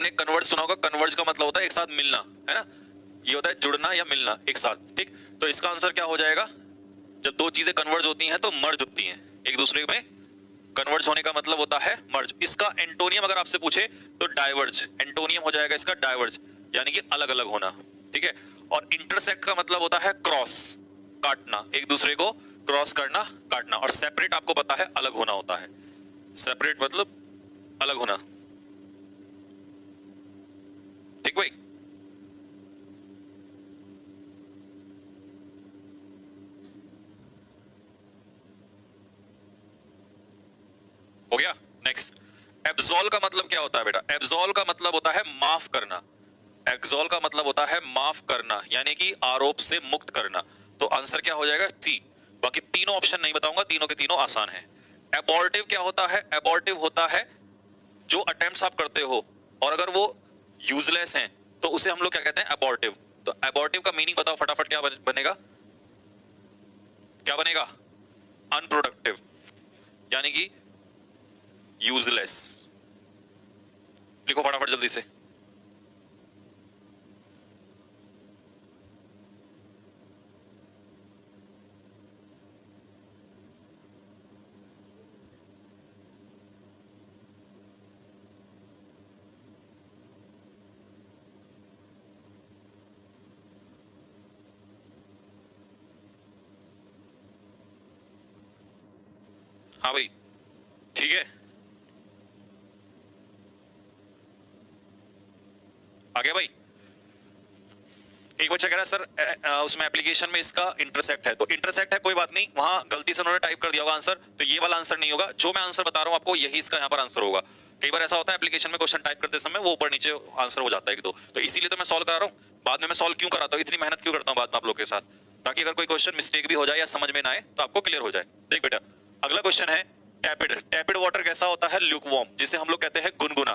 आपने कन्वर्ज सुना होगा, कन्वर्ज का मतलब होता है एक साथ मिलना, है ना, ये होता है जुड़ना या मिलना एक साथ, ठीक। तो इसका आंसर क्या हो जाएगा, जब दो चीजें कन्वर्ज होती हैं तो मर्ज होती हैं एक दूसरे में। कन्वर्ज होने का मतलब होता है मर्ज। इसका एंटोनियम अगर आपसे पूछे तो डाइवर्ज, एंटोनियम हो जाएगा इसका डाइवर्ज, यानी कि अलग अलग होना, ठीक है। और इंटरसेक्ट का मतलब होता है क्रॉस, काटना, एक दूसरे को क्रॉस करना, काटना। और सेपरेट आपको पता है अलग होना होता है, सेपरेट मतलब अलग होना, ठीक भाई। हो गया। नेक्स्ट, एब्सॉल्व का मतलब क्या होता है बेटा, एब्सॉल्व का मतलब होता है माफ करना, एब्सॉल्व का मतलब होता है माफ करना, यानी कि आरोप से मुक्त करना। तो आंसर क्या हो जाएगा, सी। बाकी तीनों ऑप्शन नहीं बताऊंगा, तीनों के तीनों आसान है। एबॉर्टिव क्या होता है, एबॉर्टिव होता है जो अटेम्प्ट्स आप करते हो और अगर वो यूजलेस हैं तो उसे हम लोग क्या कहते हैं, एबॉर्टिव। तो एबॉर्टिव का मीनिंग बताओ फटाफट, क्या बनेगा, क्या बनेगा, अनप्रोडक्टिव, यानी कि यूजलेस। लिखो फटाफट जल्दी से। हाँ भाई, ठीक है, आ गया भाई। एक बच्चा कह रहा है सर उसमें एप्लीकेशन में इसका इंटरसेक्ट है, तो इंटरसेक्ट है कोई बात नहीं, वहां गलती से उन्होंने टाइप कर दिया होगा आंसर, तो ये वाला आंसर नहीं होगा। जो मैं आंसर बता रहा हूं आपको यही इसका यहाँ पर आंसर होगा। कई बार ऐसा होता है एप्लीकेशन में क्वेश्चन टाइप करते समय वो ऊपर नीचे आंसर हो जाता है एक दो, तो इसीलिए तो मैं सॉल्व करा रहा हूँ। बाद में मैं सॉल्व क्यों कराता हूँ, इतनी मेहनत क्यों करता हूँ बाद में आप लोग के साथ, ताकि अगर कोई क्वेश्चन मिस्टेक भी हो जाए या समझ में ना आए तो आपको क्लियर हो जाए। देख बेटा, अगला क्वेश्चन है टैपिड। टैपिड वाटर कैसा होता है, ल्यूकवार्म, जिसे हम लोग कहते हैं गुनगुना।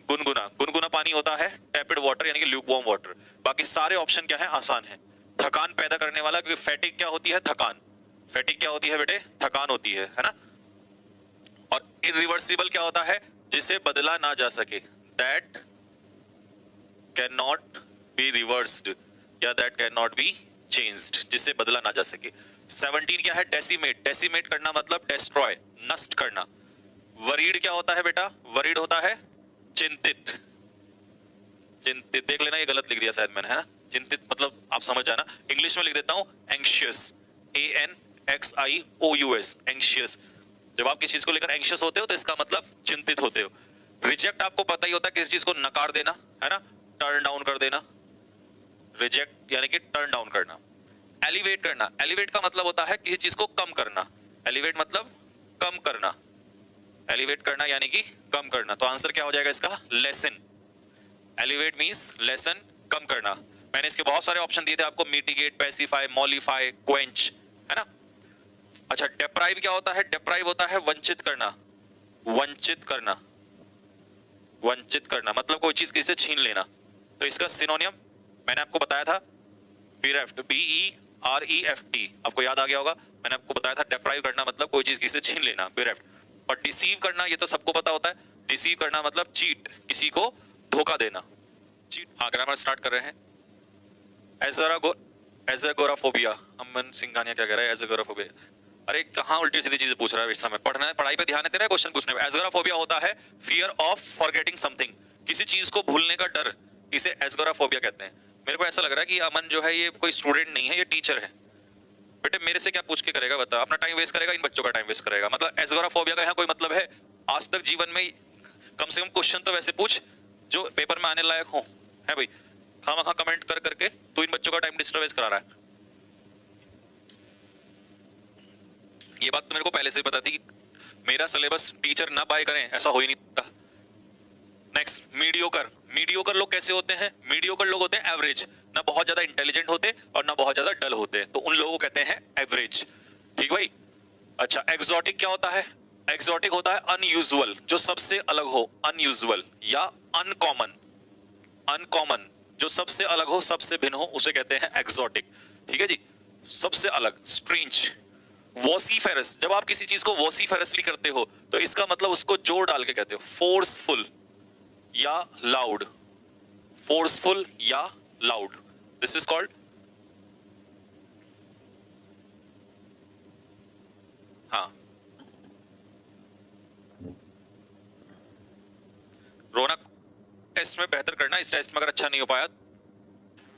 गुनगुना, गुनगुना पानी होता है टैपिड वाटर, यानी कि ल्यूकवार्म वाटर। बाकी सारे ऑप्शन क्या है, आसान है। थकान पैदा करने वाला, क्योंकि फैटिक क्या होती है, थकान। फैटिक क्या होती है बेटे, थकान होती है ना। और इरिवर्सिबल क्या होता है, जिसे बदला ना जा सके, that can not be reversed या that can not be changed, जिसे बदला ना जा सके। 17 क्या है, डेसिमेट। डेसिमेट करना मतलब डेस्ट्रॉय, नष्ट करना। वरीड क्या होता है बेटा, वरीड होता है चिंतित। चिंतित देख लेना, ये गलत लिख दिया शायद मैंने, है ना। चिंतित मतलब आप समझ जाना, इंग्लिश में लिख देता हूं एंग्शियस, ANXIOUS, एंग्शियस। जब आप किसी चीज को लेकर एंग्शियस होते हो तो इसका मतलब चिंतित होते हो। रिजेक्ट आपको पता ही होता है, किसी चीज को नकार देना, है ना, टर्न डाउन कर देना। रिजेक्ट यानी कि टर्न डाउन करना। एलिवेट करना, एलिवेट का मतलब होता है किसी चीज को कम करना। एलिवेट मतलब कम करना, एलिवेट करना यानी कि कम करना। तो आंसर क्या हो जाएगा इसका, लेसन। एलिवेट मींस लेसन, कम करना। मैंने इसके बहुत सारे ऑप्शन दिए थे आपको, मिटिगेट, पैसिफाई, मॉलिफाई, क्वेंच, है ना। अच्छा, डेप्राइव क्या होता है, डेप्राइव होता है वंचित करना। वंचित करना, वंचित करना मतलब कोई चीज किसी से छीन लेना। तो इसका सिनोनियम मैंने आपको बताया था, बीरेफ्ट, BEREFT, आपको याद आ गया होगा। मैंने आपको बताया था डेप्राइव करना मतलब कोई चीज किसी से छीन लेना, बीरेफ्ट। और डिसीव करना ये तो सबको पता होता है, डिसीव करना मतलब चीट, किसी को धोखा देना, चीट। हाँ, ग्रामर स्टार्ट कर रहे हैं। एज़ोगोराफोबिया, अमन सिंघानिया क्या कह रहा है, एज़ोगोराफोबिया। अरे कहाँ उल्टी सीधी चीजें पूछ रहा है इस समय, पढ़ना है, पढ़ाई पे ध्यान है तेरा, क्वेश्चन पूछने में। एज़ोगोराफोबिया होता है फियर ऑफ फॉरगेटिंग समथिंग, किसी चीज को भूलने का डर, इसे एज़ोगोराफोबिया कहते हैं। मेरे को ऐसा लग रहा है कि अमन जो है ये कोई स्टूडेंट नहीं है, ये टीचर है। बेटे मेरे से क्या पूछ के करेगा बता, अपना टाइम वेस्ट करेगा, इन बच्चों का टाइम वेस्ट करेगा। मतलब एज़ोगोराफोबिया का यहाँ कोई मतलब है, आज तक जीवन में कम से कम क्वेश्चन तो वैसे पूछ जो पेपर में आने लायक हो, है भाई। खामा कमेंट कर करके तू इन बच्चों का टाइम डिस्टर्ब करा रहा है। ये बात तो मेरे को पहले से पता थी कि मेरा सिलेबस टीचर ना बाय करें ऐसा हो ही नहीं सकता। Next, mediocre. मीडियोकर लोग कैसे होते हैं, मीडियोकर लोग होते हैं एवरेज, ना बहुत ज्यादा इंटेलिजेंट होते और ना बहुत ज्यादा डल होते, तो उन लोगों को कहते हैं एवरेज, ठीक भाई। अच्छा, एक्सोटिक क्या होता है, एक्सोटिक होता है अनयूजुअल, जो सबसे अलग हो, अनयूजुअल या अनकॉमन। अनकॉमन जो सबसे अलग हो, सबसे भिन्न हो, उसे कहते हैं एक्सोटिक, ठीक है जी, सबसे अलग, स्ट्रेंज। वोसीफेरस, जब आप किसी चीज को वोसीफेरसली करते हो तो इसका मतलब उसको जोर डाल के कहते हो, फोर्सफुल, या लाउड, फोर्सफुल या लाउड, दिस इज कॉल्ड, हाँ रौनक, टेस्ट में बेहतर करना, इस टेस्ट में अगर अच्छा नहीं हो पाया।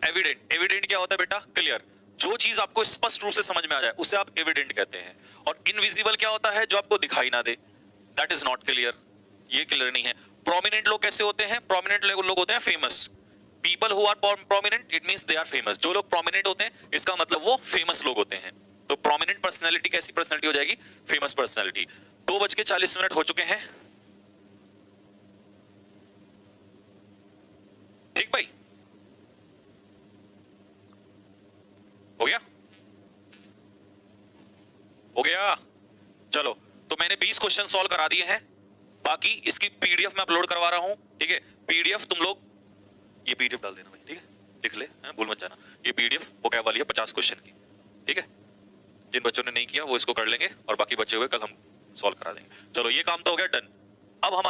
एविडेंट, एविडेंट क्या होता है बेटा? क्लियर, जो चीज आपको स्पष्ट रूप से समझ में आ जाए उसे आप एविडेंट कहते हैं। और इनविजिबल क्या होता है? जो आपको दिखाई ना दे, दैट इज नॉट क्लियर, ये क्लियर नहीं है। प्रोमिनेंट लोग कैसे होते हैं? प्रोमिनेंट लोग होते हैं famous. People who are prominent, it means they are famous. जो लोग प्रोमिनेंट होते हैं इसका मतलब वो फेमस लोग होते हैं। तो प्रोमिनेंट पर्सनैलिटी कैसी पर्सनैलिटी हो जाएगी? Famous personality. 2:40 हो चुके हैं, ठीक भाई, हो गया, हो गया। चलो, तो मैंने 20 क्वेश्चन सॉल्व करा दिए हैं, बाकी इसकी पीडीएफ मैं अपलोड करवा रहा हूं, ठीक है? पीडीएफ तुम लोग ये पीडीएफ डाल देना भाई, ठीक है? लिख ले, भूल मत जाना। ये पीडीएफ वोकैब वाली है 50 क्वेश्चन की, ठीक है? जिन बच्चों ने नहीं किया वो इसको कर लेंगे और बाकी बचे हुए कल हम सॉल्व करा देंगे। चलो, ये काम तो हो गया डन। अब हम